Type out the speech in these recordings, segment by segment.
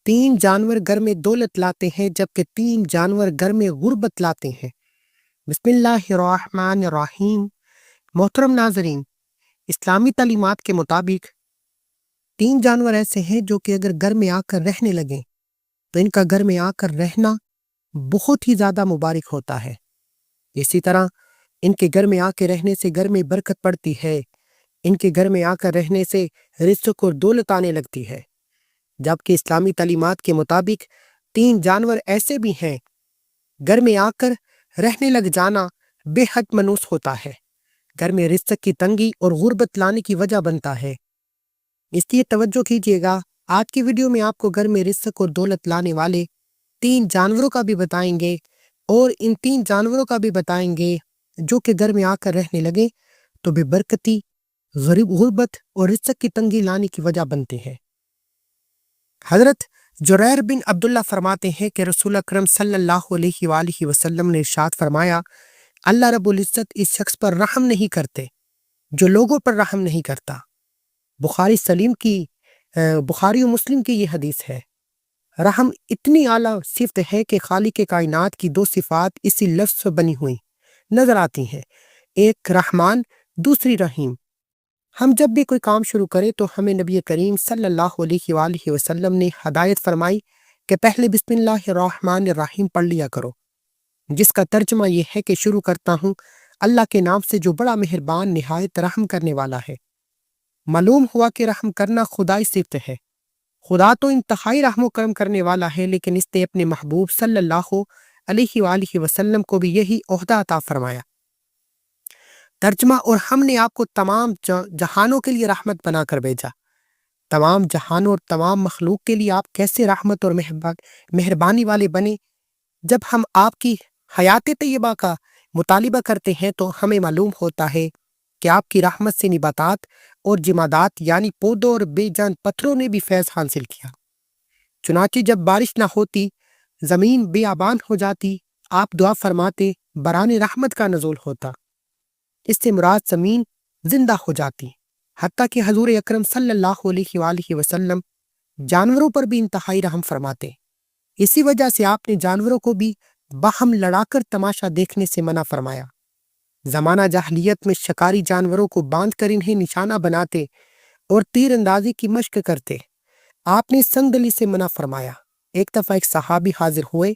تین جانور گھر میں دولت لاتے ہیں جبکہ تین جانور گھر میں غربت لاتے ہیں۔ بسم اللہ الرحمن الرحیم۔ محترم ناظرین، اسلامی تعلیمات کے مطابق تین جانور ایسے ہیں جو کہ اگر گھر میں آ کر رہنے لگیں تو ان کا گھر میں آ کر رہنا بہت ہی زیادہ مبارک ہوتا ہے۔ اسی طرح ان کے گھر میں آ کے رہنے سے گھر میں برکت پڑتی ہے، ان کے گھر میں آ کر رہنے سے رزق اور دولت آنے لگتی ہے۔ جبکہ اسلامی تعلیمات کے مطابق تین جانور ایسے بھی ہیں گھر میں آ کر رہنے لگ جانا بے حد منحوس ہوتا ہے، گھر میں رزق کی تنگی اور غربت لانے کی وجہ بنتا ہے۔ اس لیے توجہ کیجیے گا، آج کی ویڈیو میں آپ کو گھر میں رزق اور دولت لانے والے تین جانوروں کا بھی بتائیں گے، اور ان تین جانوروں کا بھی بتائیں گے جو کہ گھر میں آ کر رہنے لگے تو بے برکتی، غربت اور رزق کی تنگی لانے کی وجہ بنتے ہیں۔ حضرت جریر بن عبداللہ فرماتے ہیں کہ رسول اکرم صلی اللہ علیہ وآلہ وسلم نے ارشاد فرمایا، اللہ رب العزت اس شخص پر رحم نہیں کرتے جو لوگوں پر رحم نہیں کرتا۔ بخاری و مسلم کی یہ حدیث ہے۔ رحم اتنی اعلیٰ صفت ہے کہ خالق کائنات کی دو صفات اسی لفظ سے بنی ہوئی نظر آتی ہیں، ایک رحمان، دوسری رحیم۔ ہم جب بھی کوئی کام شروع کریں تو ہمیں نبی کریم صلی اللہ علیہ وآلہ وسلم نے ہدایت فرمائی کہ پہلے بسم اللہ الرحمن الرحیم پڑھ لیا کرو، جس کا ترجمہ یہ ہے کہ شروع کرتا ہوں اللہ کے نام سے جو بڑا مہربان نہایت رحم کرنے والا ہے۔ معلوم ہوا کہ رحم کرنا خدائی صفت ہے۔ خدا تو انتہائی رحم و کرم کرنے والا ہے، لیکن اس نے اپنے محبوب صلی اللہ علیہ وآلہ وسلم کو بھی یہی عہدہ عطا فرمایا۔ ترجمہ، اور ہم نے آپ کو تمام جہانوں کے لیے رحمت بنا کر بھیجا۔ تمام جہانوں اور تمام مخلوق کے لیے آپ کیسے رحمت اور مہربانی والے بنے؟ جب ہم آپ کی حیات طیبہ کا مطالبہ کرتے ہیں تو ہمیں معلوم ہوتا ہے کہ آپ کی رحمت سے نباتات اور جمادات یعنی پودوں اور بے جان پتھروں نے بھی فیض حاصل کیا۔ چنانچہ جب بارش نہ ہوتی، زمین بے آبان ہو جاتی، آپ دعا فرماتے، بران رحمت کا نزول ہوتا۔ اس سے مراد زمین زندہ ہو جاتی، حتیٰ کہ حضور اکرم صلی اللہ علیہ وآلہ وسلم جانوروں پر بھی انتہائی رحم فرماتے۔ اسی وجہ سے آپ نے جانوروں کو بھی باہم لڑا کر تماشا دیکھنے سے منع فرمایا۔ زمانہ جاہلیت میں شکاری جانوروں کو باندھ کر انہیں نشانہ بناتے اور تیر اندازی کی مشق کرتے۔ آپ نے سنگدلی سے منع فرمایا۔ ایک دفعہ ایک صحابی حاضر ہوئے،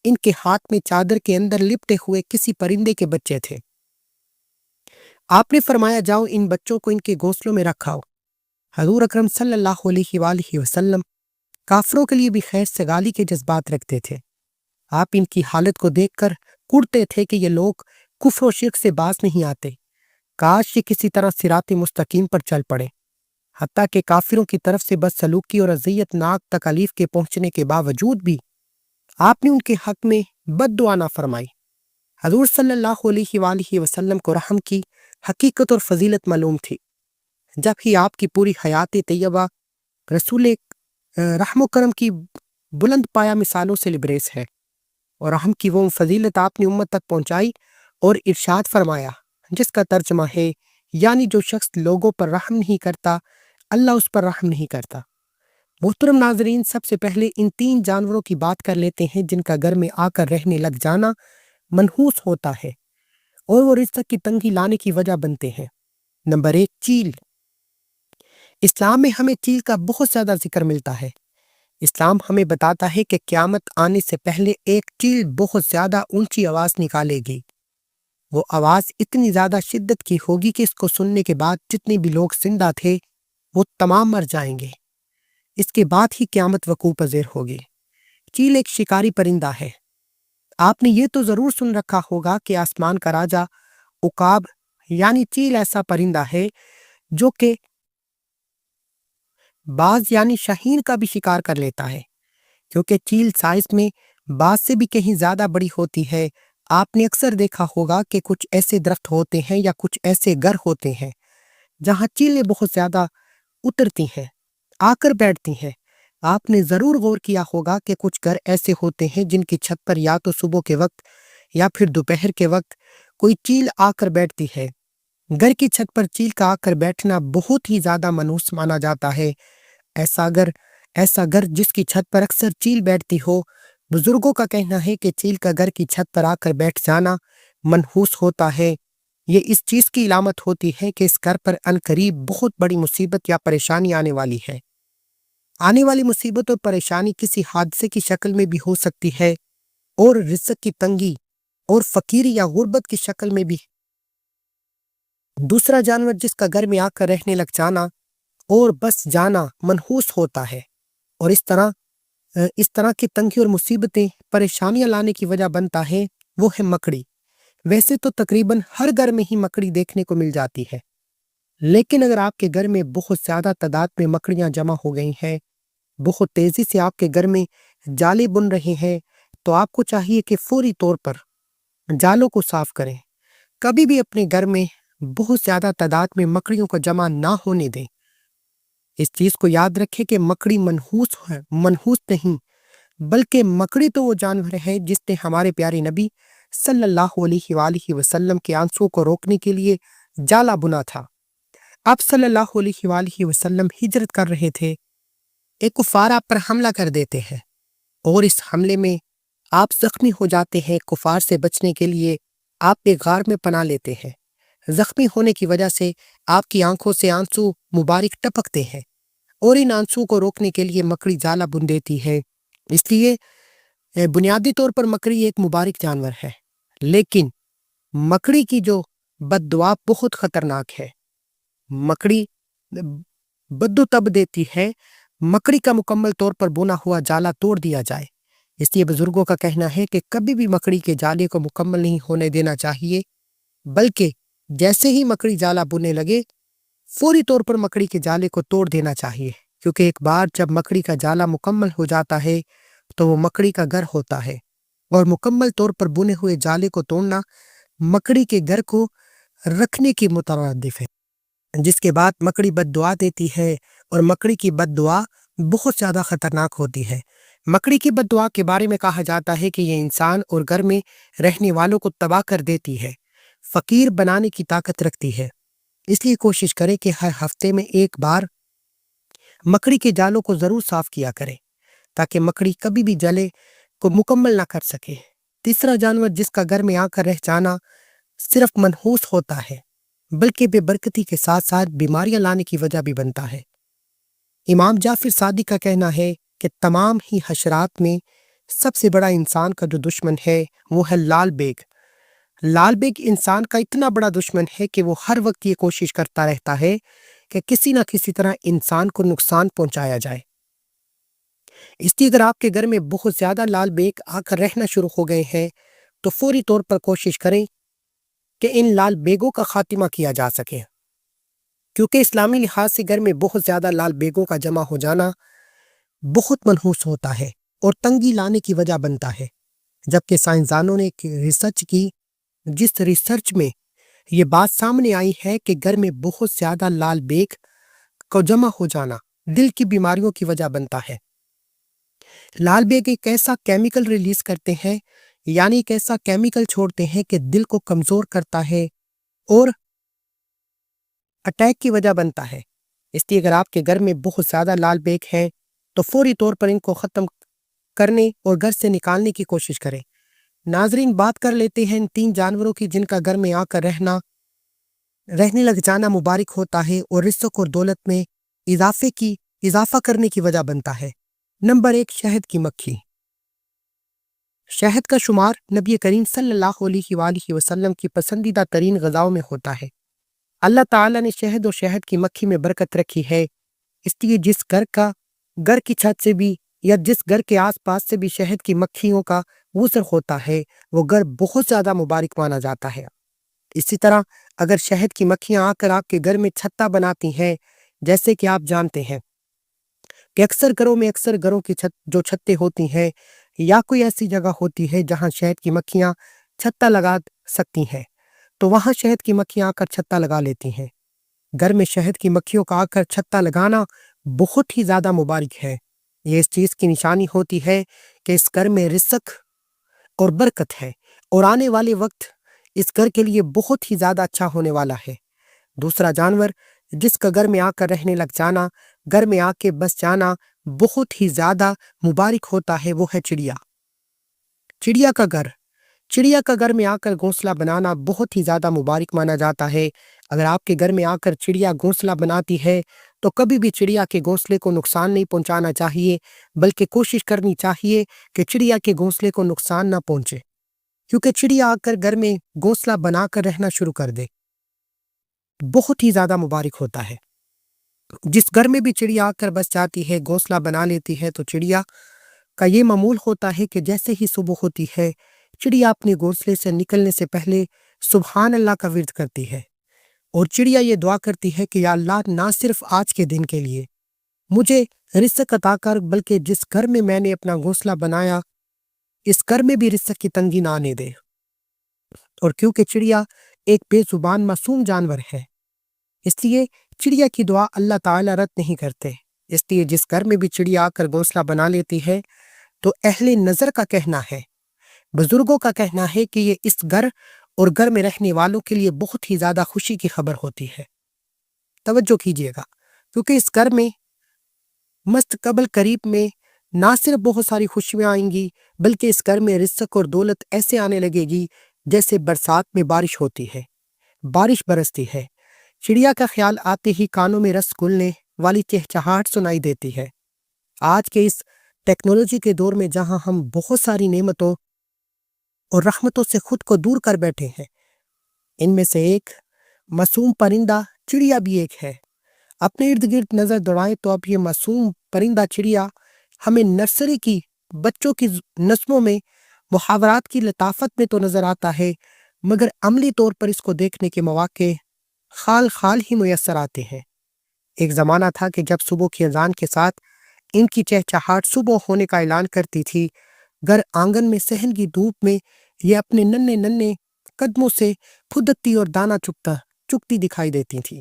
ان کے ہاتھ میں چادر کے اندر لپٹے ہوئے کسی پرندے کے بچے تھے۔ آپ نے فرمایا، جاؤ ان بچوں کو ان کے گھونسلوں میں رکھاؤ۔ حضور اکرم صلی اللہ علیہ وآلہ وسلم کافروں کے لیے بھی خیر سگالی کے جذبات رکھتے تھے۔ آپ ان کی حالت کو دیکھ کر کڑتے تھے کہ یہ لوگ کفر و شرک سے باز نہیں آتے، کاش یہ کسی طرح صراط مستقیم پر چل پڑے۔ حتیٰ کہ کافروں کی طرف سے بدسلوکی اور اذیت ناک تکالیف کے پہنچنے کے باوجود بھی آپ نے ان کے حق میں بد دعا نہ فرمائی۔ حضور صلی اللہ علیہ وآلہ وسلم کو رحم کی حقیقت اور فضیلت معلوم تھی، جب ہی آپ کی پوری حیات طیبہ رسول رحم و کرم کی بلند پایا مثالوں سے لبریز ہے، اور رحم کی وہ فضیلت آپ نے امت تک پہنچائی اور ارشاد فرمایا، جس کا ترجمہ ہے یعنی جو شخص لوگوں پر رحم نہیں کرتا، اللہ اس پر رحم نہیں کرتا۔ محترم ناظرین، سب سے پہلے ان تین جانوروں کی بات کر لیتے ہیں جن کا گھر میں آ کر رہنے لگ جانا منحوس ہوتا ہے اور وہ رزق کی تنگی لانے کی وجہ بنتے ہیں۔ نمبر 1، چیل۔ اسلام میں ہمیں چیل کا بہت زیادہ ذکر ملتا ہے۔ اسلام ہمیں بتاتا ہے کہ قیامت آنے سے پہلے ایک چیل بہت زیادہ اونچی آواز نکالے گی۔ وہ آواز اتنی زیادہ شدت کی ہوگی کہ اس کو سننے کے بعد جتنے بھی لوگ زندہ تھے وہ تمام مر جائیں گے۔ اس کے بعد ہی قیامت وقوع پذیر ہوگی۔ چیل ایک شکاری پرندہ ہے۔ آپ نے یہ تو ضرور سن رکھا ہوگا کہ آسمان کا راجا عقاب یعنی چیل ایسا پرندہ ہے جو کہ باز یعنی شاہین کا بھی شکار کر لیتا ہے، کیونکہ چیل سائز میں باز سے بھی کہیں زیادہ بڑی ہوتی ہے۔ آپ نے اکثر دیکھا ہوگا کہ کچھ ایسے درخت ہوتے ہیں یا کچھ ایسے گھر ہوتے ہیں جہاں چیلیں بہت زیادہ اترتی ہیں، آ کر بیٹھتی ہیں۔ آپ نے ضرور غور کیا ہوگا کہ کچھ گھر ایسے ہوتے ہیں جن کی چھت پر یا تو صبح کے وقت یا پھر دوپہر کے وقت کوئی چیل آ کر بیٹھتی ہے۔ گھر کی چھت پر چیل کا آ کر بیٹھنا بہت ہی زیادہ منحوس مانا جاتا ہے۔ ایسا اگر ایسا گھر جس کی چھت پر اکثر چیل بیٹھتی ہو، بزرگوں کا کہنا ہے کہ چیل کا گھر کی چھت پر آ کر بیٹھ جانا منحوس ہوتا ہے۔ یہ اس چیز کی علامت ہوتی ہے کہ اس گھر پر عنقریب بہت بڑی مصیبت یا پریشانی آنے والی ہے۔ آنے والی مصیبت اور پریشانی کسی حادثے کی شکل میں بھی ہو سکتی ہے اور رزق کی تنگی اور فقیری یا غربت کی شکل میں بھی۔ دوسرا جانور جس کا گھر میں آ کر رہنے لگ جانا اور بس جانا منحوس ہوتا ہے اور اس طرح کی تنگی اور مصیبتیں پریشانیاں لانے کی وجہ بنتا ہے، وہ ہے مکڑی۔ ویسے تو تقریباً ہر گھر میں ہی مکڑی دیکھنے کو مل جاتی ہے، لیکن اگر آپ کے گھر میں بہت زیادہ تعداد میں مکڑیاں جمع ہو گئی ہیں، بہت تیزی سے آپ کے گھر میں جالے بن رہے ہیں، تو آپ کو چاہیے کہ فوری طور پر جالوں کو صاف کریں۔ کبھی بھی اپنے گھر میں بہت زیادہ تعداد میں مکڑیوں کو جمع نہ ہونے دیں۔ اس چیز کو یاد رکھیں کہ مکڑی منحوس نہیں، بلکہ مکڑی تو وہ جانور ہے جس نے ہمارے پیارے نبی صلی اللہ علیہ وآلہ وسلم کے آنسوؤں کو روکنے کے لیے جالا بنا تھا۔ آپ صلی اللہ علیہ وآلہ وسلم ہجرت کر رہے تھے، ایک کفار آپ پر حملہ کر دیتے ہیں اور اس حملے میں آپ زخمی ہو جاتے ہیں۔ کفار سے بچنے کے لیے آپ ایک غار میں پناہ لیتے ہیں۔ زخمی ہونے کی وجہ سے آپ کی آنکھوں سے آنسو مبارک ٹپکتے ہیں اور ان آنسو کو روکنے کے لیے مکڑی جالا بن دیتی ہے۔ اس لیے بنیادی طور پر مکڑی ایک مبارک جانور ہے، لیکن مکڑی کی جو بد دعا بہت خطرناک ہے۔ مکڑی بدو تب دیتی ہے، مکڑی کا مکمل طور پر بنا ہوا جالا توڑ دیا جائے۔ اس لیے بزرگوں کا کہنا ہے کہ کبھی بھی مکڑی کے جالے کو مکمل نہیں ہونے دینا چاہیے، بلکہ جیسے ہی مکڑی جالا بننے لگے فوری طور پر مکڑی کے جالے کو توڑ دینا چاہیے، کیونکہ ایک بار جب مکڑی کا جالا مکمل ہو جاتا ہے تو وہ مکڑی کا گھر ہوتا ہے، اور مکمل طور پر بنے ہوئے جالے کو توڑنا مکڑی کے گھر کو رکھنے کی مترادف ہے، جس کے بعد مکڑی بد دعا دیتی ہے، اور مکڑی کی بد دعا بہت زیادہ خطرناک ہوتی ہے۔ مکڑی کی بد دعا کے بارے میں کہا جاتا ہے کہ یہ انسان اور گھر میں رہنے والوں کو تباہ کر دیتی ہے، فقیر بنانے کی طاقت رکھتی ہے۔ اس لیے کوشش کریں کہ ہر ہفتے میں ایک بار مکڑی کے جالوں کو ضرور صاف کیا کریں، تاکہ مکڑی کبھی بھی جالے کو مکمل نہ کر سکے۔ تیسرا جانور جس کا گھر میں آ کر رہ جانا صرف منحوس ہوتا ہے، بلکہ بے برکتی کے ساتھ ساتھ بیماریاں لانے کی وجہ بھی بنتا ہے۔ امام جعفر صادق کا کہنا ہے کہ تمام ہی حشرات میں سب سے بڑا انسان کا جو دشمن ہے وہ ہے لال بیگ۔ لال بیگ انسان کا اتنا بڑا دشمن ہے کہ وہ ہر وقت یہ کوشش کرتا رہتا ہے کہ کسی نہ کسی طرح انسان کو نقصان پہنچایا جائے۔ اس لیے اگر آپ کے گھر میں بہت زیادہ لال بیگ آ کر رہنا شروع ہو گئے ہیں تو فوری طور پر کوشش کریں کہ ان لال بیگوں کا خاتمہ کیا جا سکے، کیونکہ اسلامی لحاظ سے گھر میں بہت زیادہ لال بیگوں کا جمع ہو جانا بہت منحوس ہوتا ہے اور تنگی لانے کی وجہ بنتا ہے۔ جبکہ سائنسدانوں نے ایک ریسرچ کی، جس ریسرچ میں یہ بات سامنے آئی ہے کہ گھر میں بہت زیادہ لال بیگ کو جمع ہو جانا دل کی بیماریوں کی وجہ بنتا ہے۔ لال بیگ ایک ایسا کیمیکل ریلیز کرتے ہیں، یعنی ایک ایسا کیمیکل چھوڑتے ہیں کہ دل کو کمزور کرتا ہے اور اٹیک کی وجہ بنتا ہے۔ اس لیے اگر آپ کے گھر میں بہت زیادہ لال بیگ ہیں تو فوری طور پر ان کو ختم کرنے اور گھر سے نکالنے کی کوشش کریں۔ ناظرین، بات کر لیتے ہیں ان 3 جانوروں کی جن کا گھر میں آ کر رہنے لگ جانا مبارک ہوتا ہے اور رزق اور دولت میں اضافہ کرنے کی وجہ بنتا ہے۔ نمبر 1، شہد کی مکھی۔ شہد کا شمار نبی کریم صلی اللہ علیہ وآلہ وسلم کی پسندیدہ ترین غذاؤں میں ہوتا ہے۔ اللہ تعالیٰ نے شہد اور شہد کی مکھی میں برکت رکھی ہے، اس لیے جس گھر کی چھت سے بھی یا جس گھر کے آس پاس سے بھی شہد کی مکھیوں کا وصول ہوتا ہے وہ گھر بہت زیادہ مبارک مانا جاتا ہے۔ اسی طرح اگر شہد کی مکھیاں آ کر آپ کے گھر میں چھتا بناتی ہیں، جیسے کہ آپ جانتے ہیں کہ اکثر گھروں کی جو چھتیں ہوتی ہیں یا کوئی ایسی جگہ ہوتی ہے جہاں شہد کی مکھیاں چھتا لگا سکتی ہیں، تو وہاں شہد کی مکھیاں آ کر چھتا لگا لیتی ہیں۔ گھر میں شہد کی مکھیوں کا آ کر چھتا لگانا بہت ہی زیادہ مبارک ہے۔ یہ اس چیز کی نشانی ہوتی ہے کہ اس گھر میں رزق اور برکت ہے اور آنے والے وقت اس گھر کے لیے بہت ہی زیادہ اچھا ہونے والا ہے۔ دوسرا جانور جس کا گھر میں آ کر رہنے لگ جانا، گھر میں آ کے بس جانا بہت ہی زیادہ مبارک ہوتا ہے وہ ہے چڑیا۔ چڑیا کا گھر، چڑیا کا گھر میں آ کر گھونسلہ بنانا بہت ہی زیادہ مبارک مانا جاتا ہے۔ اگر آپ کے گھر میں آ کر چڑیا گھونسلہ بناتی ہے تو کبھی بھی چڑیا کے گھونسلے کو نقصان نہیں پہنچانا چاہیے، بلکہ کوشش کرنی چاہیے کہ چڑیا کے گھونسلے کو نقصان نہ پہنچے، کیونکہ چڑیا آ کر گھر میں گھونسلہ بنا کر رہنا شروع کر دے بہت ہی زیادہ مبارک ہوتا ہے۔ جس گھر میں بھی چڑیا آ کر بس جاتی ہے، گھونسلہ بنا لیتی ہے، تو چڑیا کا یہ معمول ہوتا ہے کہ جیسے ہی صبح ہوتی ہے چڑیا اپنے گھونسلے سے نکلنے سے پہلے سبحان اللہ کا ورد کرتی ہے، اور چڑیا یہ دعا کرتی ہے کہ یا اللہ، نہ صرف آج کے دن کے لیے مجھے رزق عطا کر، بلکہ جس گھر میں نے اپنا گھونسلہ بنایا اس گھر میں بھی رزق کی تنگی نہ آنے دے۔ اور کیونکہ چڑیا ایک بے زبان معصوم جانور ہے، اس لیے چڑیا کی دعا اللہ تعالیٰ رد نہیں کرتے۔ اس لیے جس گھر میں بھی چڑیا آ کر گھونسلہ بنا لیتی ہے تو اہل نظر کا کہنا ہے، بزرگوں کا کہنا ہے کہ یہ اس گھر اور گھر میں رہنے والوں کے لیے بہت ہی زیادہ خوشی کی خبر ہوتی ہے۔ توجہ کیجیے گا، کیونکہ اس گھر میں مستقبل قریب میں نہ صرف بہت ساری خوشیاں آئیں گی، بلکہ اس گھر میں رزق اور دولت ایسے آنے لگے گی جیسے برسات میں بارش ہوتی ہے، بارش برستی ہے۔ چڑیا کا خیال آتے ہی کانوں میں رس گھلنے والی چہچہاہٹ سنائی دیتی ہے۔ آج کے اس ٹیکنالوجی کے دور میں جہاں ہم بہت ساری نعمتوں اور رحمتوں سے خود کو دور کر بیٹھے ہیں، ان میں سے ایک معصوم پرندہ چڑیا بھی ایک ہے۔ اپنے ارد گرد نظر دوڑائیں تو اب یہ معصوم پرندہ چڑیا ہمیں نرسری کی بچوں کی نظموں میں، محاورات کی لطافت میں تو نظر آتا ہے، مگر عملی طور پر اس کو دیکھنے کے مواقع خال خال ہی میسر آتے ہیں۔ ایک زمانہ تھا کہ جب صبح کی اذان کے ساتھ ان کی چہچہاہٹ صبح ہونے کا اعلان کرتی تھی، گھر آنگن میں صحن کی دھوپ میں یہ اپنے ننھے ننھے قدموں سے پھدکتی اور دانہ چگتی دکھائی دیتی تھی۔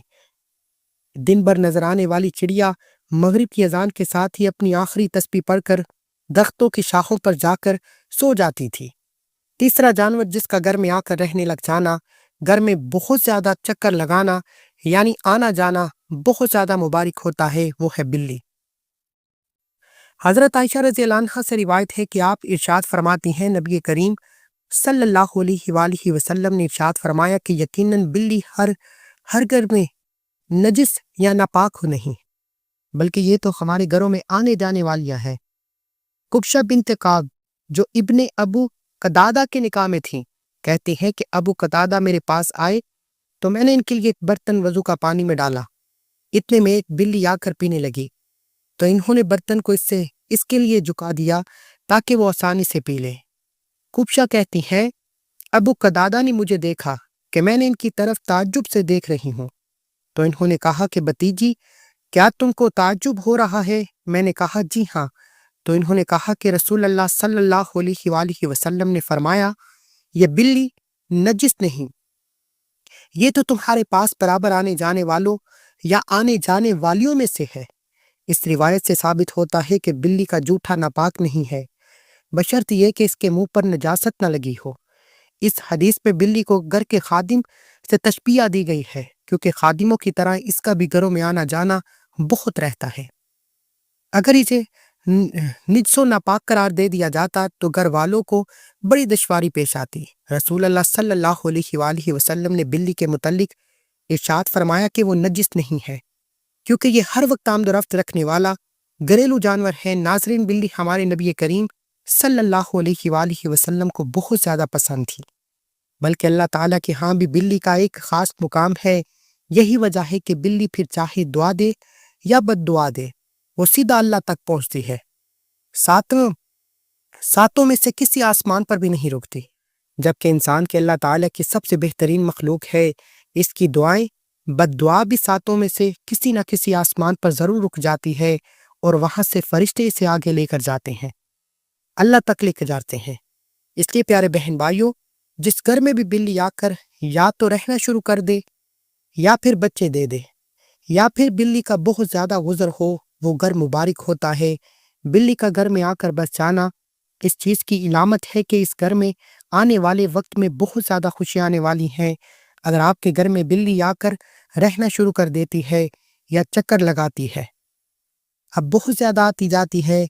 دن بھر نظر آنے والی چڑیا مغرب کی اذان کے ساتھ ہی اپنی آخری تسبیح پڑھ کر درختوں کی شاخوں پر جا کر سو جاتی تھی۔ تیسرا جانور جس کا گھر میں آ کر رہنے لگ جانا، گھر میں بہت زیادہ چکر لگانا، یعنی آنا جانا بہت زیادہ مبارک ہوتا ہے، وہ ہے بلی۔ حضرت عائشہ رضی اللہ عنہا سے روایت ہے کہ آپ ارشاد فرماتی ہیں، نبی کریم صلی اللہ علیہ وآلہ وسلم نے ارشاد فرمایا کہ یقیناً بلی ہر گھر میں نجس یا ناپاک ہو نہیں، بلکہ یہ تو ہمارے گھروں میں آنے جانے والیاں ہیں۔ کبشہ بنت کعب جو ابن ابو قتادہ کے نکاح میں تھیں، کہتی ہے کہ ابو قتادہ میرے پاس آئے تو میں نے ان کے لیے ایک برتن وضو کا پانی میں ڈالا، اتنے میں ایک بلی آ کر پینے لگی تو انہوں نے برتن کو اس کے لیے جھکا دیا تاکہ وہ آسانی سے پی لے۔ کبشہ کہتی ہے ابو قتادہ نے مجھے دیکھا کہ میں نے ان کی طرف تعجب سے دیکھ رہی ہوں، تو انہوں نے کہا کہ بھتیجی کیا تم کو تعجب ہو رہا ہے؟ میں نے کہا جی ہاں۔ تو انہوں نے کہا کہ رسول اللہ صلی اللہ علیہ وآلہ وسلم نے فرمایا یہ بلی نجس نہیں، یہ تو تمہارے پاس برابر آنے جانے والوں یا آنے جانے والیوں میں سے ہے۔ اس روایت سے ثابت ہوتا ہے کہ بلی کا جوٹا ناپاک نہیں ہے، بشرط یہ کہ اس کے منہ پر نجاست نہ لگی ہو۔ اس حدیث میں بلی کو گھر کے خادم سے تشبیہ دی گئی ہے، کیونکہ خادموں کی طرح اس کا بھی گھروں میں آنا جانا بہت رہتا ہے۔ اگر اسے نجس و ناپاک قرار دے دیا جاتا تو گھر والوں کو بڑی دشواری پیش آتی۔ رسول اللہ صلی اللہ علیہ وآلہ وسلم نے بلی کے متعلق ارشاد فرمایا کہ وہ نجس نہیں ہے، کیونکہ یہ ہر وقت آمد و رفت رکھنے والا گھریلو جانور ہے۔ ناظرین، بلی ہمارے نبی کریم صلی اللہ علیہ وآلہ وسلم کو بہت زیادہ پسند تھی، بلکہ اللہ تعالیٰ کے ہاں بھی بلی کا ایک خاص مقام ہے۔ یہی وجہ ہے کہ بلی پھر چاہے دعا دے یا بد دعا دے، وہ سیدھا اللہ تک پہنچتی ہے، ساتوں میں سے کسی آسمان پر بھی نہیں رکتی، جبکہ انسان کے اللہ تعالیٰ کی سب سے بہترین مخلوق ہے۔ اس کی دعائیں بد دعا بھی ساتوں میں سے کسی نہ کسی آسمان پر ضرور رک جاتی ہے، اور وہاں سے فرشتے اسے آگے لے کر جاتے ہیں، اللہ تک لے کر جاتے ہیں۔ اس لیے پیارے بہن بھائیوں، جس گھر میں بھی بلی آ کر یا تو رہنا شروع کر دے یا پھر بچے دے دے، یا پھر بلی کا بہت زیادہ گزر ہو، وہ گھر مبارک ہوتا ہے۔ بلی کا گھر میں آ کر بس جانا اس چیز کی علامت ہے کہ اس گھر میں آنے والے وقت میں بہت زیادہ خوشیاں آنے والی ہیں۔ اگر آپ کے گھر میں بلی آ کر رہنا شروع کر دیتی ہے یا چکر لگاتی ہے اب بہت زیادہ آتی جاتی ہے،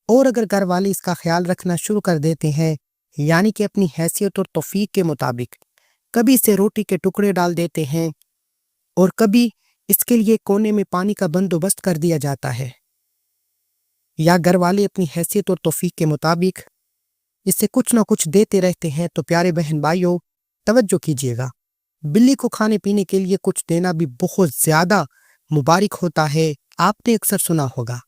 اور اگر گھر والے اس کا خیال رکھنا شروع کر دیتے ہیں، یعنی کہ اپنی حیثیت اور توفیق کے مطابق کبھی اسے روٹی کے ٹکڑے ڈال دیتے ہیں اور کبھی اس کے لیے کونے میں پانی کا بندوبست کر دیا جاتا ہے، یا گھر والے اپنی حیثیت اور توفیق کے مطابق اسے کچھ نہ کچھ دیتے رہتے ہیں، تو پیارے بہن بھائیوں توجہ کیجیے گا، بلی کو کھانے پینے کے لیے کچھ دینا بھی بہت زیادہ مبارک ہوتا ہے۔ آپ نے اکثر سنا ہوگا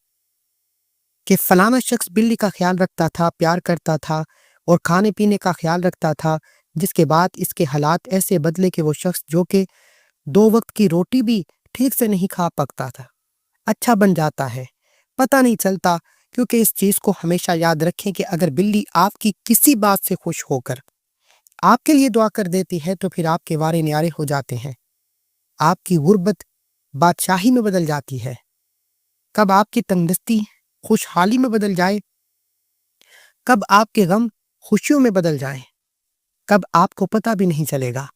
کہ فلانا شخص بلی کا خیال رکھتا تھا، پیار کرتا تھا اور کھانے پینے کا خیال رکھتا تھا، جس کے بعد اس کے حالات ایسے بدلے کہ وہ شخص جو کہ 2 وقت کی روٹی بھی ٹھیک سے نہیں کھا پکتا تھا، اچھا بن جاتا ہے، پتہ نہیں چلتا۔ کیونکہ اس چیز کو ہمیشہ یاد رکھیں کہ اگر بلی آپ کی کسی بات سے خوش ہو کر آپ کے لیے دعا کر دیتی ہے تو پھر آپ کے وارے نیارے ہو جاتے ہیں، آپ کی غربت بادشاہی میں بدل جاتی ہے، کب آپ کی تندرستی خوشحالی میں بدل جائے، کب آپ کے غم خوشیوں میں بدل جائیں، کب آپ کو پتہ بھی نہیں چلے گا۔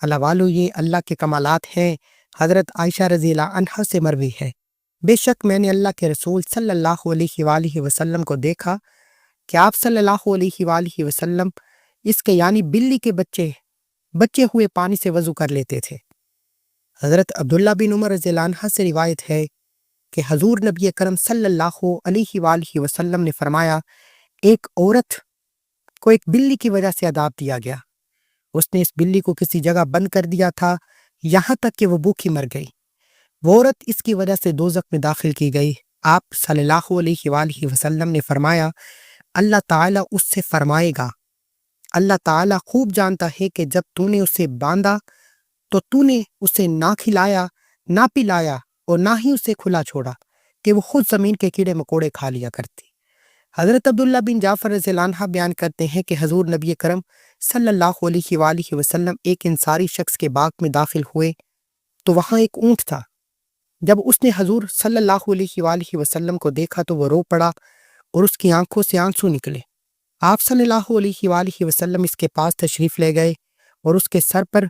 اللہ والو، یہ اللہ کے کمالات ہیں۔ حضرت عائشہ رضی اللہ عنہا سے مروی ہے، بے شک میں نے اللہ کے رسول صلی اللہ علیہ وآلہ وسلم کو دیکھا کہ آپ صلی اللہ علیہ وآلہ وسلم اس کے یعنی بلی کے بچے ہوئے پانی سے وضو کر لیتے تھے۔ حضرت عبداللہ بن عمر رضی اللہ عنہ سے روایت ہے کہ حضور نبی کرم صلی اللہ علیہ وآلہ وسلم نے فرمایا، ایک عورت کو ایک بلی کی وجہ سے عذاب دیا گیا، اس نے اس بلی کو کسی جگہ بند کر دیا تھا یہاں تک کہ وہ بھوکی مر گئی، وہ عورت اس کی وجہ سے دوزخ میں داخل کی گئی۔ آپ صلی اللہ علیہ وآلہ وسلم نے فرمایا، اللہ تعالیٰ اس سے فرمائے گا، اللہ تعالیٰ خوب جانتا ہے کہ جب تو نے اسے باندھا تو تو نے اسے نہ کھلایا نہ پلایا اور نہ ہی اسے کھلا چھوڑا کہ وہ خود زمین کے کیڑے مکوڑے کھا لیا کرتی۔ حضرت عبداللہ بن جعفر رضی اللہ عنہ بیان کرتے ہیں کہ حضور نبی کرم صلی اللہ علیہ وآلہ وسلم ایک انصاری شخص کے باغ میں داخل ہوئے تو وہاں ایک اونٹ تھا۔ جب اس نے حضور صلی اللہ علیہ وآلہ وسلم کو دیکھا تو وہ رو پڑا اور اس کی آنکھوں سے آنسو نکلے۔ آپ صلی اللہ علیہ وآلہ وسلم اس کے پاس تشریف لے گئے اور اس کے سر پر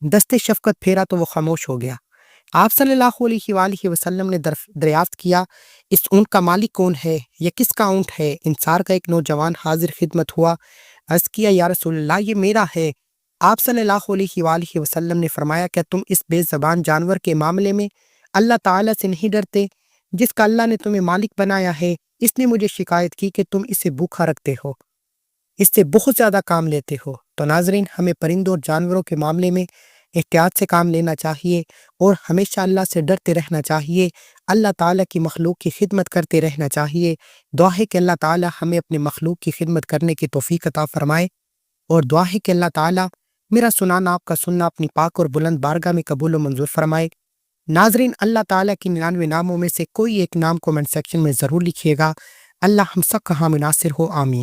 دست شفقت پھیرا تو وہ خاموش ہو گیا۔ آپ صلی اللہ علیہ وآلہ وسلم نے دریافت کیا، اس اونٹ کا مالک کون ہے؟ یہ کس کا اونٹ ہے؟ انصار کا ایک نوجوان حاضر خدمت ہوا، عرض کیا، یا رسول اللہ، یہ میرا ہے۔ آپ صلی اللہ علیہ وآلہ وسلم نے فرمایا، کیا تم اس بے زبان جانور کے معاملے میں اللہ تعالیٰ سے نہیں ڈرتے جس کا اللہ نے تمہیں مالک بنایا ہے؟ اس نے مجھے شکایت کی کہ تم اسے بھوکھا رکھتے ہو، اس سے بہت زیادہ کام لیتے ہو۔ تو ناظرین، ہمیں پرندوں اور جانوروں کے معاملے میں احتیاط سے کام لینا چاہیے اور ہمیشہ اللہ سے ڈرتے رہنا چاہیے، اللہ تعالیٰ کی مخلوق کی خدمت کرتے رہنا چاہیے۔ دعا ہے کہ اللہ تعالیٰ ہمیں اپنے مخلوق کی خدمت کرنے کی توفیق عطا فرمائے، اور دعا ہے کہ اللہ تعالیٰ میرا سنانا، آپ کا سننا اپنی پاک اور بلند بارگاہ میں قبول و منظور فرمائے۔ ناظرین، اللہ تعالیٰ کی 99 ناموں میں سے کوئی ایک نام کومنٹ سیکشن میں ضرور لکھیے گا۔ اللہ ہم سب کا حامی ناصر ہو، آمین۔